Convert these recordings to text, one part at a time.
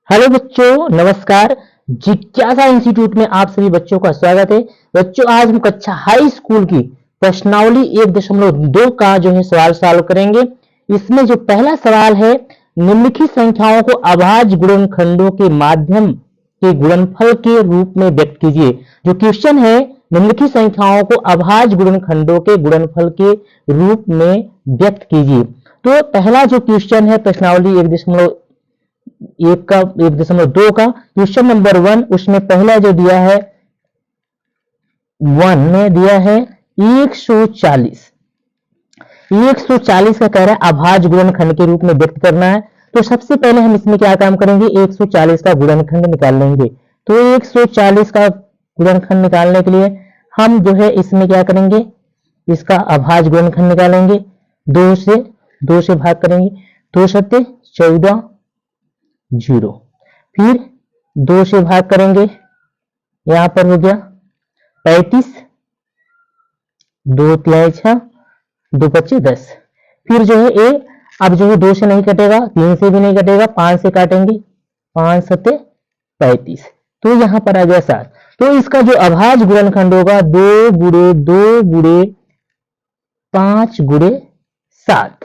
Hello बच्चों, नमस्कार। जिज्ञासा इंस्टीट्यूट में आप सभी बच्चों का स्वागत है। बच्चों, आज हम कक्षा हाई स्कूल की प्रश्नावली 1.2 का जो है सवाल सॉल्व करेंगे। इसमें जो पहला सवाल है, निम्नलिखित संख्याओं को अभाज्य गुणनखंडों के माध्यम के गुणनफल के रूप में व्यक्त कीजिए। जो क्वेश्चन है, निम्नलिखित संख्याओं को अभाज्य गुणनखंडों के गुणनफल के रूप में व्यक्त कीजिए। तो पहला जो क्वेश्चन है प्रश्नावली 1.2 का क्वेश्चन नंबर 1, उसमें पहला जो दिया है 1 में दिया है 140 का कह रहा है अभाज्य गुणनखंड के रूप में व्यक्त करना है। तो सबसे पहले हम इसमें क्या काम करेंगे, 140 का गुणनखंड निकाल लेंगे। तो 140 का गुणनखंड निकालने के लिए हम जो है इसमें क्या करेंगे, इसका अभाज्य गुणनखंड निकालेंगे। 2 से भाग करेंगे। 2 सत्ते 14, 0। फिर 2 से भाग करेंगे, यहां पर हो गया 35, 2 तिहाई 6, 2 पच्चे 10। फिर जो है ए, अब जो है 2 से नहीं कटेगा, 3 से भी नहीं कटेगा, 5 से काटेंगे, 5 सत्ते 35। तो यहां पर आ गया 7। तो इसका जो अभाज्य गुणनखंड होगा 2 गुणे 2 गुणे 5 गुणे 7।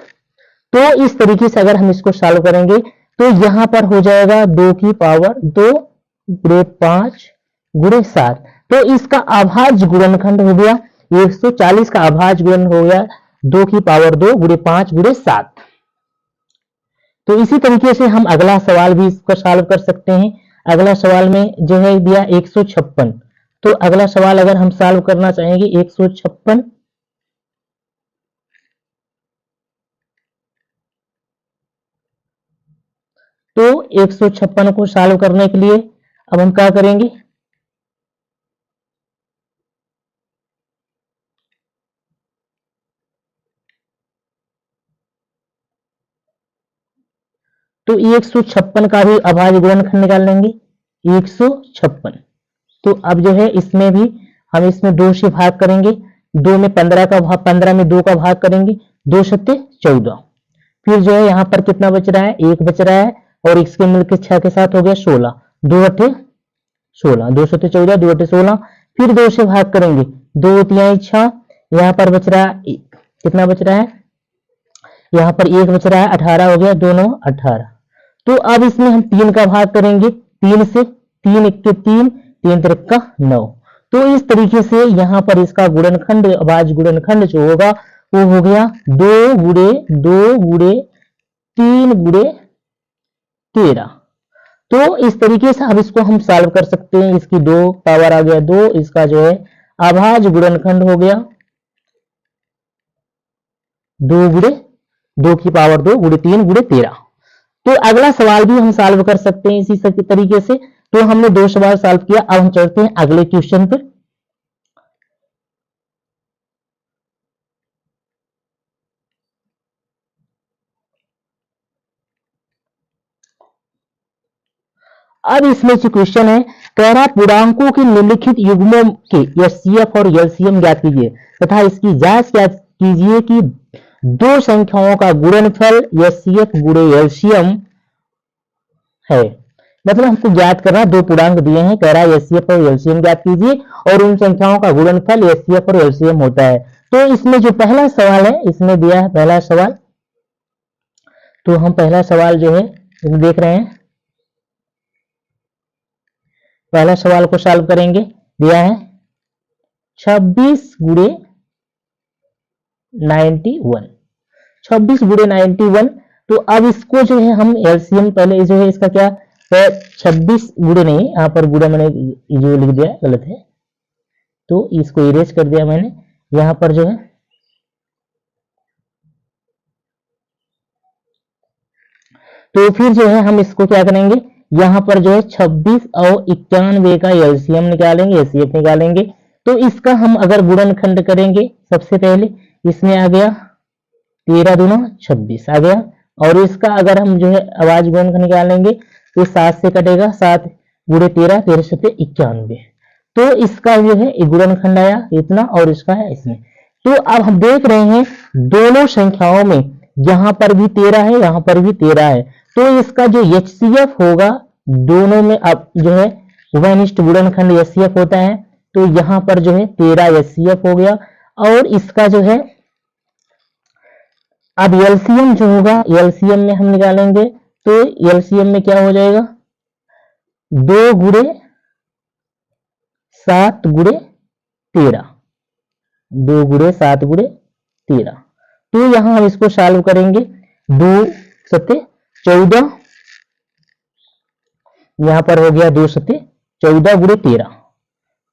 तो इस तरीके से अगर हम इसको सॉल्व करेंगे तो यहां पर हो जाएगा 2 की पावर 2 गुणे 5 गुणे 7। तो इसका अभाज्य गुणनखंड हो गया 140 का अभाज्य गुणन हो गया 2 की पावर 2 गुणे 5 गुणे 7। तो इसी तरीके से हम अगला सवाल भी इसका सॉल्व कर सकते हैं। अगला सवाल में जो है दिया 156। तो अगला सवाल अगर हम सॉल्व करना चाहेंगे 156, तो 156 को सॉल्व करने के लिए अब हम क्या करेंगे, तो 156 का भी अभाज्य गुणनखंड निकाल लेंगे। 156, तो अब जो है इसमें भी हम इसमें 2 से भाग करेंगे। 2 में 15 का भाग, 15 में 2 का भाग करेंगे, 2 सत्ते 14। फिर जो है यहाँ पर कितना बच रहा है, 1 बच रहा है, और इसके मिलकर 6 के साथ हो गया 16, 2 अट्ठे 16, 2 सत्ते 14, 2 अट्ठे 16। फिर 2 से भाग करेंगे, 2 तिहाई 6, यहाँ पर बच रहा है 1, कितना बच रहा है, यहाँ पर 1 बच रहा है, 18 हो गया, 2 9 18। तो अब इसमें हम 3 का भाग करेंगे, 3 से, 3 1 के 3, 3 3 का 9। तो इस तरीके से यहाँ पर इसका गुणनखंड, अभाज्य गुणनखंड जो होगा वो हो गया 2 गुणे 2 गुणे 3 गुणे 13। तो इस तरीके से अब इसको हम सॉल्व कर सकते हैं। इसकी 2 पावर आ गया 2, इसका जो है अभाज्य गुणनखंड हो गया 2 गुणे 2 की पावर 2 गुणे 3 गुणे 13। तो अगला सवाल भी हम सॉल्व कर सकते हैं इसी तरीके से। तो हमने 2 सवाल सॉल्व किया, अब हम चलते हैं अगले क्वेश्चन पर। अब इसमें जो क्वेश्चन है, कह रहा पूर्णांकों के निम्नलिखित युग्मों के एचसीएफ और एलसीएम ज्ञात कीजिए तथा इसकी जांच कीजिए कि दो संख्याओं का गुणनफल एचसीएफ गुणे एलसीएम है। मतलब हमको ज्ञात करना, दो पूर्णांक दिए हैं, कह रहा है एचसीएफ और एलसीएम ज्ञात कीजिए और उन संख्याओं का गुणनफल एचसीएफ और एलसीएम होता है। तो इसमें जो पहला सवाल है, इसमें दिया है पहला सवाल। तो हम पहला सवाल जो है देख रहे हैं, पहला सवाल को सॉल्व करेंगे। दिया है 26 गुणे 91, 26 गुणे 91। तो अब इसको जो है हम एलसीएम, पहले जो है इसका क्या है, 26 गुणे नहीं, यहाँ पर गुणे मैंने जो लिख दिया गलत है, तो इसको इरेज कर दिया मैंने। यहाँ पर जो है तो फिर जो है हम इसको क्या करेंगे, यहाँ पर जो है 26 और 91 का एलसीएम निकालेंगे, एचसीएफ निकालेंगे। तो इसका हम अगर गुणनखंड करेंगे, सबसे पहले इसमें आ गया 13 दूना 26 आ गया, और इसका अगर हम जो है अभाज्य गुणनखंड निकालेंगे तो 7 से कटेगा, 7 गुणे 13, 13 सत्ते 91। तो इसका जो है गुणनखंड आया इतना, और इसका है इसमें। तो अब हम देख रहे हैं दोनों संख्याओं में, यहाँ पर भी 13 है, यहाँ पर भी 13 है। तो इसका जो एचसीएफ होगा दोनों में अब जो है उभयनिष्ठ गुणनखंड एचसीएफ होता है, तो यहाँ पर जो है 13 एचसीएफ हो गया। और इसका जो है अब एलसीएम जो होगा, एलसीएम में हम निकालेंगे, तो एलसीएम में क्या हो जाएगा, 2 गुणे 7 गुणे 13, 2 गुणे 7 गुणे 13। तो यहां हम इसको सॉल्व करेंगे, 2 सत्ते 14, यहां पर हो गया 2 सत्ते 14 गुणे 13।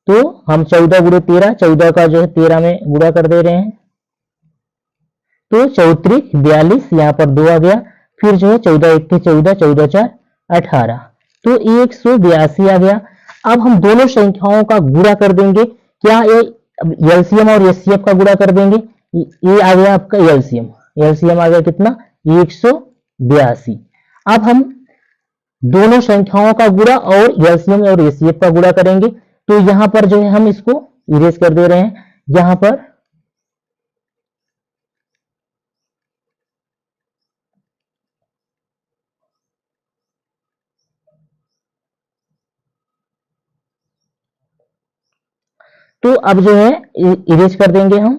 तो हम 14 गुणे 13, 14 का जो है 13 में गुणा कर दे रहे हैं, तो 34 42, यहाँ पर 2 आ गया। फिर जो है 14 1 के 14, 14 4 18, तो 182 आ गया। अब हम दोनों संख्याओं का गुणा कर देंगे। क्या ये एलसीएम और एचसीएफ का गुणा कर देंगे, ये आ गया आपका एलसीएम, एलसीएम आ गया कितना 182। अब हम दोनों संख्याओं का गुणा और एलसीएम और एचसीएफ का गुणा करेंगे, तो यहां पर जो है हम इसको इरेज कर दे रहे हैं। यहां पर तो अब जो है इरेज कर देंगे हम,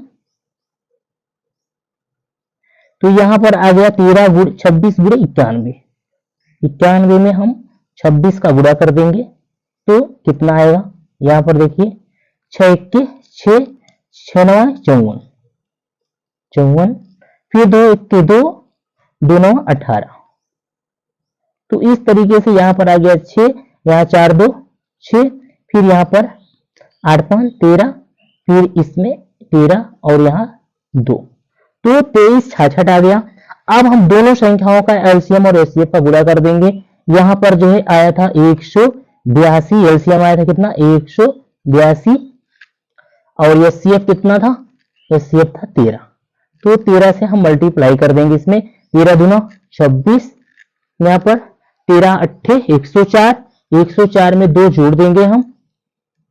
तो यहां पर आ गया 13 गुण 26 गुणे 91, 91 में हम 26 का गुणा कर देंगे, तो कितना आएगा, यहां पर देखिए 6 1 6 6 9 54 54, फिर 2 1 के 2 2 9 18। तो इस तरीके से यहां पर आ गया 6, यहाँ 4 2 6, फिर यहां पर 8 5 13, फिर इसमें 13 और यहाँ 2, तो 23 66 आ गया। अब हम दोनों संख्याओं का एलसीएम और एचसीएफ का गुणा कर देंगे। यहाँ पर जो है आया था 182, एलसीएम आया था कितना 182, और एचसीएफ कितना था, एचसीएफ था 13, तो 13 से हम मल्टीप्लाई कर देंगे इसमें, 13 दूना 26, यहाँ पर 13 अट्ठे 104, 104 में 2 जोड़ देंगे हम,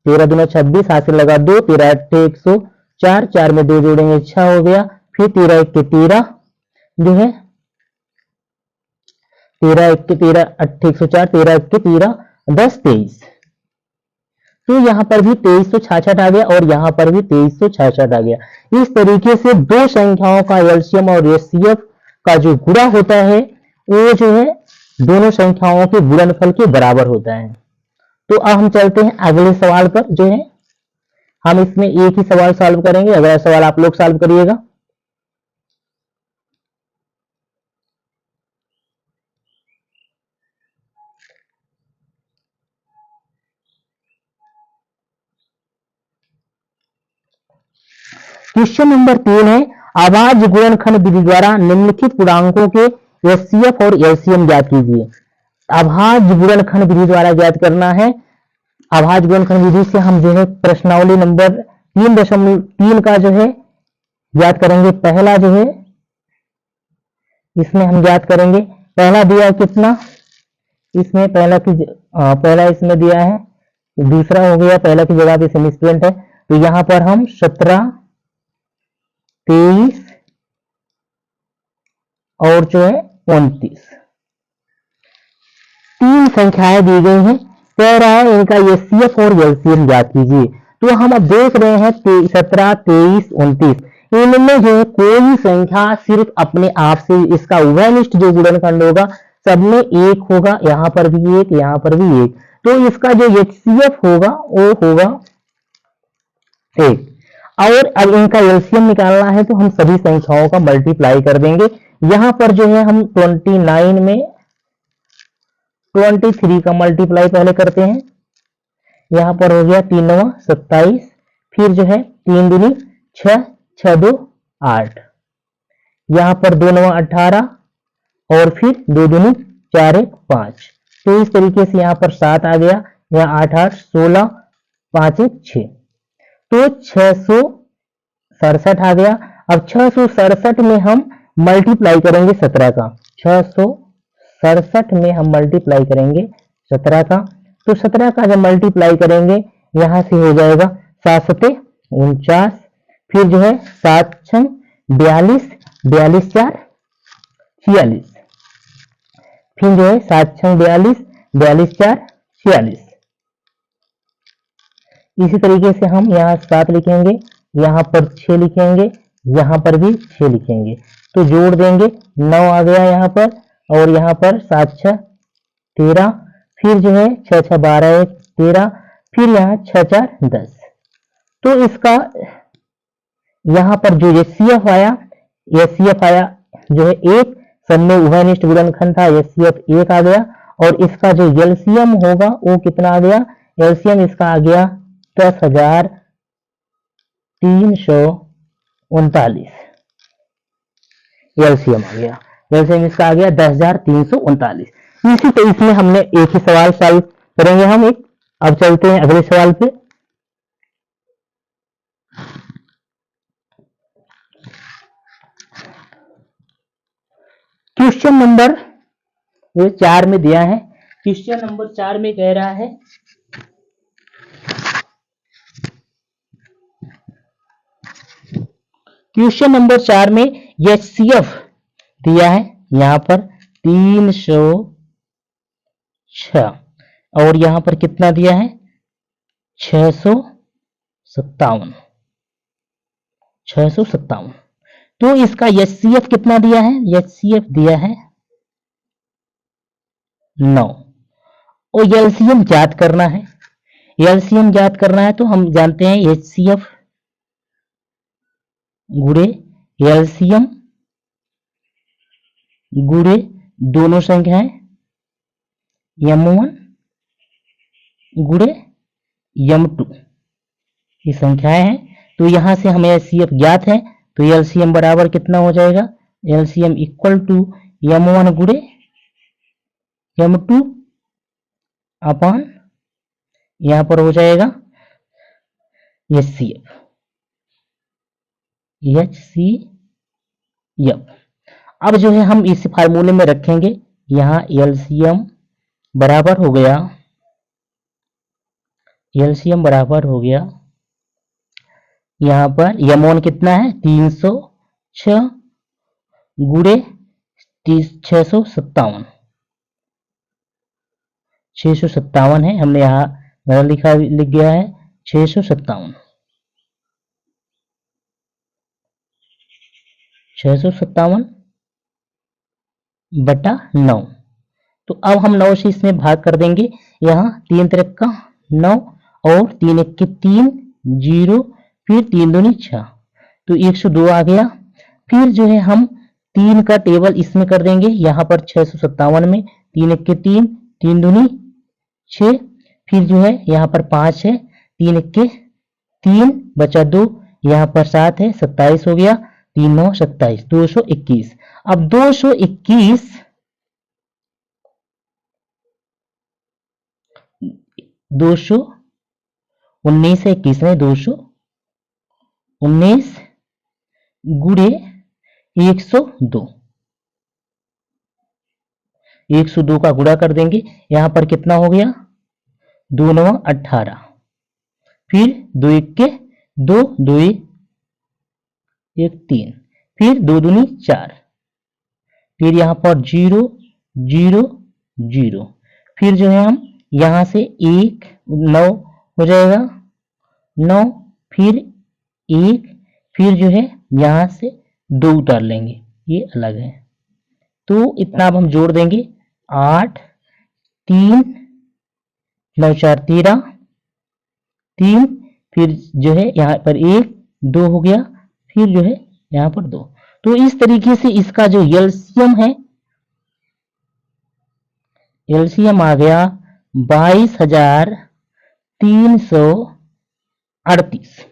13 दूना 26, हाथ से लगा 2, 13 अट्ठे 104, 4 में 2 जोड़ेंगे 6 हो गया, फिर 13 1 के 13 जो है 13 1 के 13 अट्ठे 104, 13 1 के 13 10 23, तो यहां पर भी 2366 आ गया और यहां पर भी 2366 आ गया। इस तरीके से दो संख्याओं का एलसीएम और एचसीएफ का जो गुणा होता है वो जो है दोनों संख्याओं के गुणनफल के बराबर होता है। तो अब हम चलते हैं अगले सवाल पर, जो है हम इसमें एक ही सवाल सॉल्व करेंगे, अगला सवाल आप लोग सॉल्व करिएगा। क्वेश्चन नंबर 3 है, अभाज्य गुणनखंड विधि द्वारा निम्नलिखित पूर्णांकों के एचसीएफ और एलसीएम ज्ञात कीजिए। अभाज्य गुणनखंड विधि द्वारा ज्ञात करना है। अभाज्य गुणनखंड विधि से हम जो है प्रश्नावली नंबर 3.3 का जो है ज्ञात करेंगे। पहला जो है इसमें हम ज्ञात करेंगे, पहला दिया कितना, इसमें पहला इसमें दिया है, दूसरा हो गया पहला की जगह पे सेमी स्टूडेंट है, तो यहां पर हम 17 23 और जो है 29 तीन संख्याएं दी गई हैं, कह रहा है इनका एचसीएफ और एलसीएम ज्ञात कीजिए। तो हम अब देख रहे हैं 17 23 29, इनमें जो है कोई संख्या सिर्फ अपने आप से इसका उभयनिष्ठ जो गुणनखंड होगा सब में एक होगा, यहां पर भी एक, यहां पर भी एक, तो इसका जो एचसीएफ होगा वो होगा एक। और अब इनका एलसीएम निकालना है तो हम सभी संख्याओं का मल्टीप्लाई कर देंगे। यहां पर जो है हम 29 में 23 का मल्टीप्लाई पहले करते हैं, यहां पर हो गया 3 9 27, फिर जो है 3 दूनी 6 6 2 8, यहां पर 2 9 18 और फिर 2 दूनी 4 1 5, तो इस तरीके से यहां पर 7 आ गया, यहाँ 8 8 16 5 1 6, तो 667 आ गया। अब 667 में हम मल्टीप्लाई करेंगे 17 का, 667 में हम मल्टीप्लाई करेंगे 17 का, तो 17 का जब मल्टीप्लाई करेंगे यहां से हो जाएगा 7 7 49, फिर जो है 7 6 42, 42 4 46, फिर जो है 7 6 42 42 4 46। इसी तरीके से हम यहाँ 7 लिखेंगे, यहाँ पर 6 लिखेंगे, यहाँ पर भी 6 लिखेंगे, तो जोड़ देंगे 9 आ गया यहाँ पर, और यहाँ पर 7 6 13, फिर जो है 6 6 12 1 13, फिर यहाँ 6 4 10। तो इसका यहाँ पर जो एचसीएफ आया, एचसीएफ आया जो है 1, सब में उभयनिष्ठ गुणनखंड था, एचसीएफ 1 आ गया, और इसका जो एलसीएम होगा वो कितना आ गया, एलसीएम इसका आ गया 10,339। एलसीएम आ गया, एलसीएम इसका आ गया 10,339। इसी तो इसमें हमने एक ही सवाल सॉल्व करेंगे हम एक। अब चलते हैं अगले सवाल पे। क्वेश्चन नंबर 4 में दिया है, क्वेश्चन नंबर 4 में कह रहा है क्वेश्चन नंबर 4 में एचसीएफ दिया है यहाँ पर 306, और यहाँ पर कितना दिया है 657। तो इसका एचसीएफ कितना दिया है, एचसीएफ दिया है 9, और एलसीएम ज्ञात करना है। एलसीएम ज्ञात करना है तो हम जानते हैं एचसीएफ गुणे एलसीएम गुणे दोनों संख्याएं m1 गुणे m2 ये संख्याएं हैं। तो यहां से हमें एचसीएफ ज्ञात है, तो एलसीएम बराबर कितना हो जाएगा, एलसीएम इक्वल टू m1 गुणे m2 अपॉन यहां पर हो जाएगा एचसीएफ। अब जो है हम इस फार्मूले में रखेंगे, यहाँ एलसीएम बराबर हो गया, एलसीएम बराबर हो गया यहाँ पर m1 कितना है 306 गुणे 657 है, हमने यहाँ लिख गया है 657 बटा 9। तो अब हम 9 से इसमें भाग कर देंगे, यहाँ 3 3 का 9 और 3 1 के 3 0, फिर 3 दूनी 6, तो 102 आ गया। फिर जो है हम 3 का टेबल इसमें कर देंगे, यहाँ पर 657 में 3 1 के 3 3 दूनी 6, फिर जो है यहाँ पर 5 है, 3 1 के 3 बचा 2, यहाँ पर 7 है, 27 हो गया, 3 9 27, 221। अब 221 219 है 21 में 219 गुणे 102, 102 का गुणा कर देंगे, यहां पर कितना हो गया 2 9 18, फिर 2 1 के 2 2 1 3, फिर 2 दूनी 4, फिर यहाँ पर 0 0 0, फिर जो है हम यहाँ से 1 9 हो जाएगा 9, फिर 1, फिर जो है यहाँ से 2 उतार लेंगे, ये अलग है, तो इतना अब हम जोड़ देंगे 8 3 9 4 13 3, फिर जो है यहाँ पर 1 2 हो गया, फिर जो है यहाँ पर 2। तो इस तरीके से इसका जो एलसीएम है, एलसीएम आ गया 22,338।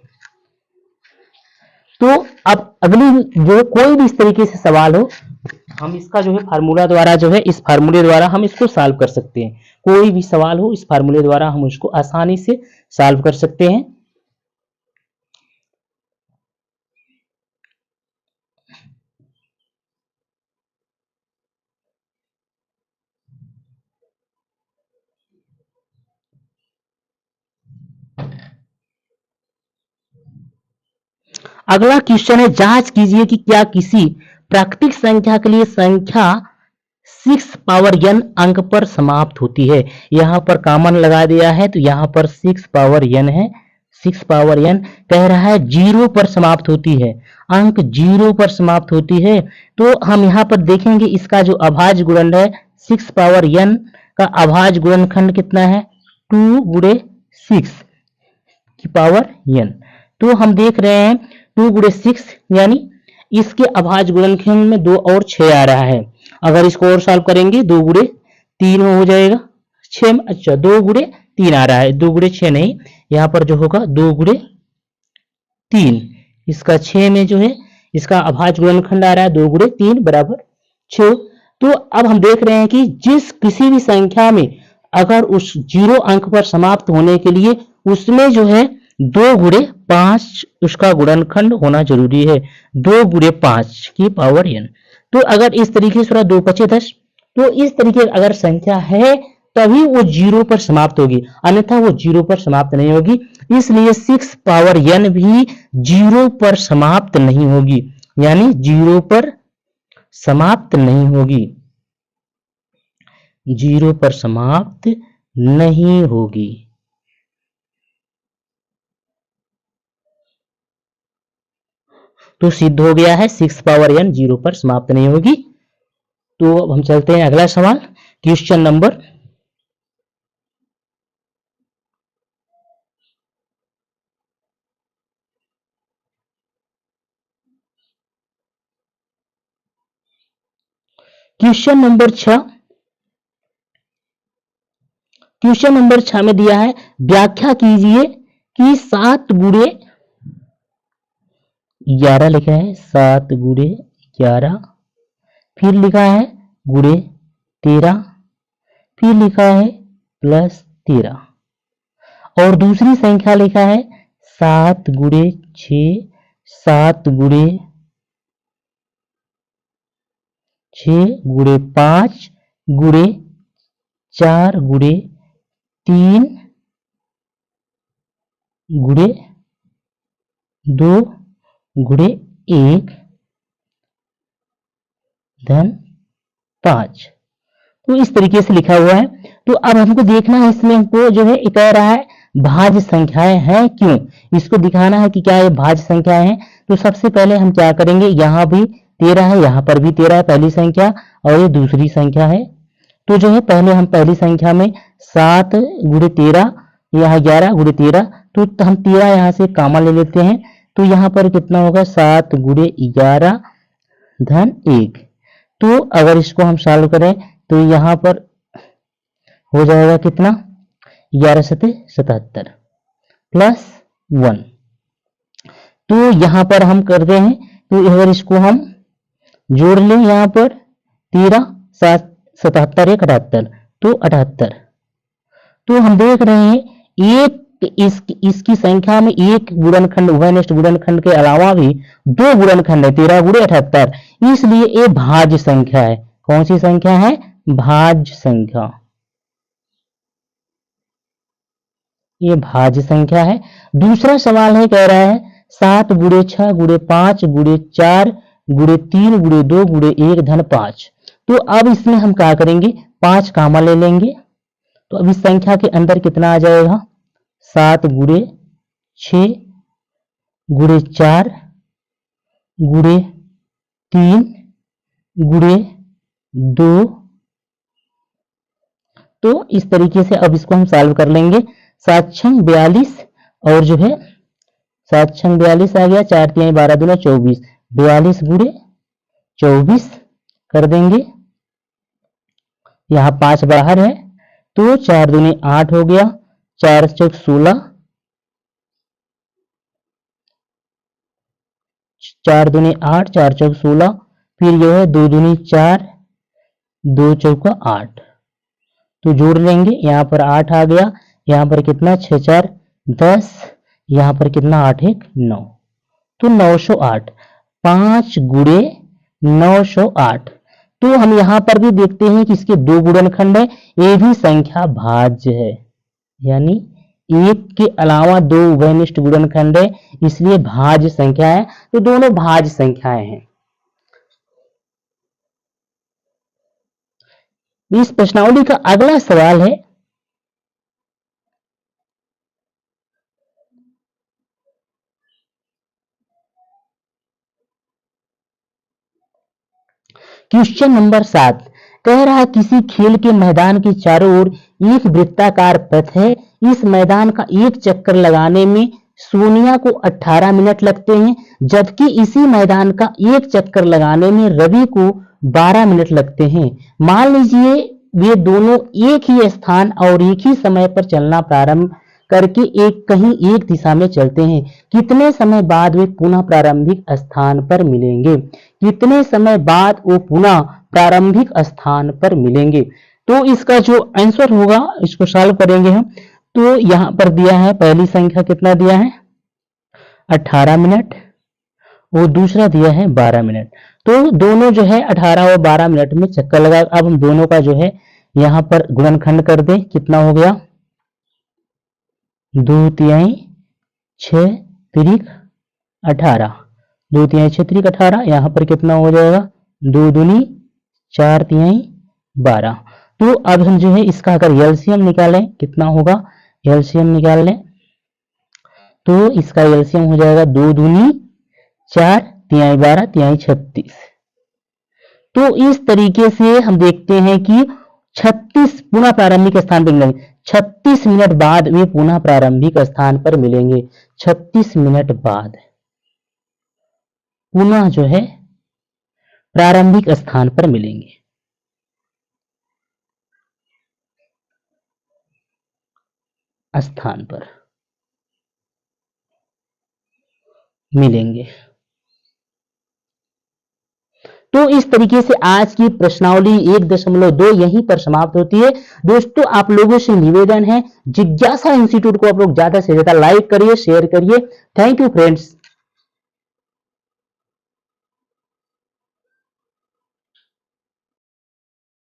तो अब अगली जो कोई भी इस तरीके से सवाल हो, हम इसका जो है फार्मूला द्वारा जो है इस फार्मूले द्वारा हम इसको सॉल्व कर सकते हैं। कोई भी सवाल हो इस फार्मूले द्वारा हम उसको आसानी से सॉल्व कर सकते हैं। अगला क्वेश्चन है, जांच कीजिए कि क्या किसी प्राकृतिक संख्या के लिए संख्या 6 पावर n अंक पर समाप्त होती है। यहाँ पर कॉमन लगा दिया है तो यहाँ पर 6 पावर n है। 6 पावर n कह रहा है 0 पर समाप्त होती है, अंक 0 पर समाप्त होती है। तो हम यहाँ पर देखेंगे इसका जो अभाज्य गुणन है 6 पावर n का अभाज्य गुणनखंड कितना है 2 गुणे 6 की पावर n। तो हम देख रहे हैं 2 गुणे 6 यानी इसके अभाज्य गुणनखंड में 2 और 6 आ रहा है। अगर इसको और सॉल्व करेंगे 2 गुणे 3 हो जाएगा 6। अच्छा 2 गुणे 3 आ रहा है, 2 गुणे 6 नहीं, यहाँ पर जो होगा 2 गुणे 3, इसका 6 में जो है इसका अभाज्य गुणनखंड आ रहा है 2 गुणे 3 बराबर 6। तो अब हम देख रहे हैं कि जिस किसी भी संख्या में अगर उस 0 अंक पर समाप्त होने के लिए उसमें जो है 2 गुणे 5 उसका गुणनखंड होना जरूरी है, 2 गुणे 5 की पावर n। तो अगर इस तरीके से 2 5 10, तो इस तरीके अगर संख्या है तभी वो 0 पर समाप्त होगी, अन्यथा वो 0 पर समाप्त नहीं होगी। इसलिए 6 पावर n भी 0 पर समाप्त नहीं होगी, यानी 0 पर समाप्त नहीं होगी, 0 पर समाप्त नहीं होगी। तो सिद्ध हो गया है 6 पावर n 0 पर समाप्त नहीं होगी। तो अब हम चलते हैं अगला सवाल, क्वेश्चन नंबर 6। क्वेश्चन नंबर 6 में दिया है व्याख्या कीजिए कि 7 गुणे 11 लिखा है 7 गुणे 11, फिर लिखा है गुणे 13, फिर लिखा है प्लस 13, और दूसरी संख्या लिखा है 7 गुणे 6, 7 गुणे 6 गुणे 5 गुणे 4 गुणे 3 गुणे 2 गुणे 1 धन 5। तो इस तरीके से लिखा हुआ है। तो अब हमको देखना है इसमें हमको जो है कह रहा है भाज्य संख्याएं हैं क्यों, इसको दिखाना है कि क्या ये भाज्य संख्याएं हैं। तो सबसे पहले हम क्या करेंगे, यहाँ भी 13 है, यहाँ पर भी 13 है पहली संख्या, और ये दूसरी संख्या है। तो जो है पहले हम पहली संख्या में 7 गुणे 13, यहाँ 11 गुणे 13, तो हम 13 यहाँ से कॉमन ले लेते हैं। तो यहाँ पर कितना होगा 7 गुणे 11 धन 1। तो अगर इसको हम सॉल्व करें तो यहाँ पर हो जाएगा कितना 11 सते 77 प्लस 1। तो यहाँ पर हम करते हैं, तो अगर इसको हम जोड़ लें यहाँ पर 13 7 77 1 78, तो 78। तो हम देख रहे हैं एक इसकी संख्या में एक गुणनखंड उभयनिष्ठ गुणनखंड के अलावा भी 2 गुणनखंड है 13 गुणे 78, इसलिए ये भाज्य संख्या है। कौन सी संख्या है, भाज्य संख्या, ये भाज्य संख्या है। दूसरा सवाल है कह रहा है 7 गुणे 6 गुणे 5 गुणे 4 गुणे 3 गुणे 2 गुणे 1 धन 5। तो अब इसमें हम क्या करेंगे 5 कॉमन ले लेंगे। तो अब इस संख्या के अंदर कितना आ जाएगा 7 गुणे 6 गुणे 4 गुणे 3 गुणे 2। तो इस तरीके से अब इसको हम सॉल्व कर लेंगे। 7 छंग 42, और जो है 7 छंग 42 आ गया, 4 3 12 दूना 24, 42 गुणे 24 कर देंगे। यहाँ 5 बाहर है, तो 4 दूनी 8 हो गया, 4 चौक 16, 4 दूनी 8 4 चौक 16, फिर जो है 2 दूनी 4 2 चौका 8, तो जोड़ लेंगे। यहाँ पर 8 आ गया, यहाँ पर कितना 6 4 10, यहाँ पर कितना 8 1 9, तो 908, 5 गुणे 908। तो हम यहाँ पर भी देखते हैं कि इसके 2 गुणनखंड है, ये भी संख्या भाज्य है, यानी एक के अलावा 2 उभयनिष्ठ गुणनखंड है, इसलिए भाज्य संख्या है। तो दोनों भाज्य संख्याएं हैं। इस प्रश्नावली का अगला सवाल है, क्वेश्चन नंबर 7 कह रहा है किसी खेल के मैदान के चारों ओर एक वृत्ताकार पथ है। इस मैदान का एक चक्कर लगाने में सोनिया को 18 मिनट लगते हैं, जबकि इसी मैदान का एक चक्कर लगाने में रवि को 12 मिनट लगते हैं। मान लीजिए वे दोनों एक ही स्थान और एक ही समय पर चलना प्रारंभ करके कहीं एक दिशा में चलते हैं। कितने समय बाद वे पुनः प्रारंभिक स्थान पर मिलेंगे? कितने समय बाद वो पुनः प्रारंभिक स्थान पर मिलेंगे? तो इसका जो आंसर होगा, इसको सॉल्व करेंगे हम। तो यहां पर दिया है, पहली संख्या कितना दिया है 18 मिनट, और दूसरा दिया है 12 मिनट। तो दोनों जो है 18 और 12 मिनट में चक्कर लगा। अब हम दोनों का जो है यहां पर गुणनखंड कर दें, कितना हो गया 2 तिहाई 6 तिरिक 18, 2 तिहाई 6 तिरिक 18, यहां पर कितना हो जाएगा 2 दूनी 4 तिहाई 12। तो अब हम जो है इसका अगर एलसीएम निकालें, कितना होगा एलसीएम निकाल लें, तो इसका एलसीएम हो जाएगा 2 दूनी 4 तिहाई 12 तिहाई 36। तो इस तरीके से हम देखते हैं कि 36 पुनः प्रारंभिक स्थान पर मिलेंगे। 36 मिनट बाद वे पुनः प्रारंभिक स्थान पर मिलेंगे। 36 मिनट बाद पुनः जो है प्रारंभिक स्थान पर मिलेंगे। स्थान पर मिलेंगे। तो इस तरीके से आज की प्रश्नावली 1.2 यहीं पर समाप्त होती है। दोस्तों, आप लोगों से निवेदन है, जिज्ञासा इंस्टीट्यूट को आप लोग ज्यादा से ज्यादा लाइक करिए, शेयर करिए। Thank you friends.